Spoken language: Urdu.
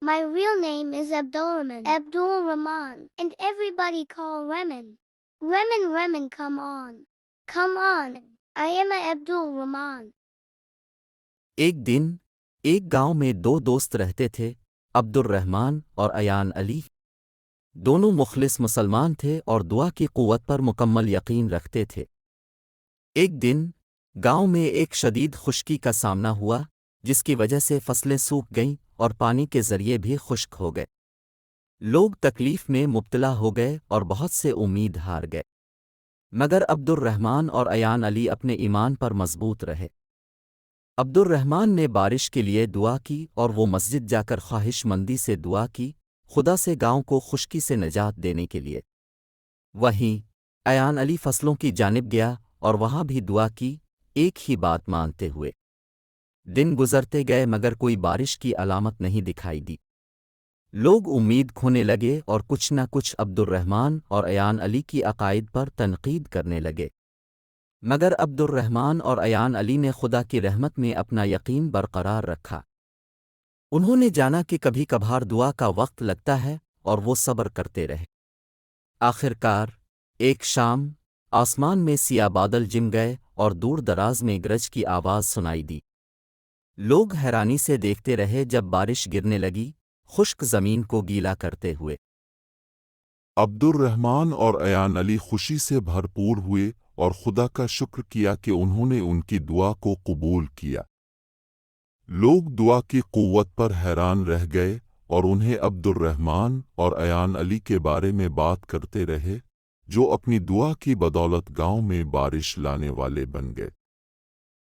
My real name is Abdul Rahman, and everybody call Reman. Reman, come on. Come on, I am Abdul Rahman. ایک دن ایک گاؤں میں دو دوست رہتے تھے، عبدالرحمن اور ایان علی۔ دونوں مخلص مسلمان تھے اور دعا کی قوت پر مکمل یقین رکھتے تھے۔ ایک دن گاؤں میں ایک شدید خشکی کا سامنا ہوا، جس کی وجہ سے فصلیں سوکھ گئیں اور پانی کے ذریعے بھی خشک ہو گئے۔ لوگ تکلیف میں مبتلا ہو گئے اور بہت سے امید ہار گئے، مگر عبدالرحمن اور ایان علی اپنے ایمان پر مضبوط رہے۔ عبدالرحمن نے بارش کے لیے دعا کی اور وہ مسجد جا کر خواہش مندی سے دعا کی خدا سے گاؤں کو خشکی سے نجات دینے کے لیے۔ وہیں ایان علی فصلوں کی جانب گیا اور وہاں بھی دعا کی، ایک ہی بات مانتے ہوئے۔ دن گزرتے گئے مگر کوئی بارش کی علامت نہیں دکھائی دی۔ لوگ امید کھونے لگے اور کچھ نہ کچھ عبدالرحمن اور ایان علی کی عقائد پر تنقید کرنے لگے، مگر عبدالرحمن اور ایان علی نے خدا کی رحمت میں اپنا یقین برقرار رکھا۔ انہوں نے جانا کہ کبھی کبھار دعا کا وقت لگتا ہے اور وہ صبر کرتے رہے۔ آخرکار ایک شام آسمان میں سیاہ بادل جم گئے اور دور دراز میں گرج کی آواز سنائی دی۔ لوگ حیرانی سے دیکھتے رہے جب بارش گرنے لگی، خشک زمین کو گیلا کرتے ہوئے۔ عبدالرحمن اور ایان علی خوشی سے بھرپور ہوئے اور خدا کا شکر کیا کہ انہوں نے ان کی دعا کو قبول کیا۔ لوگ دعا کی قوت پر حیران رہ گئے اور انہیں عبدالرحمن اور ایان علی کے بارے میں بات کرتے رہے، جو اپنی دعا کی بدولت گاؤں میں بارش لانے والے بن گئے۔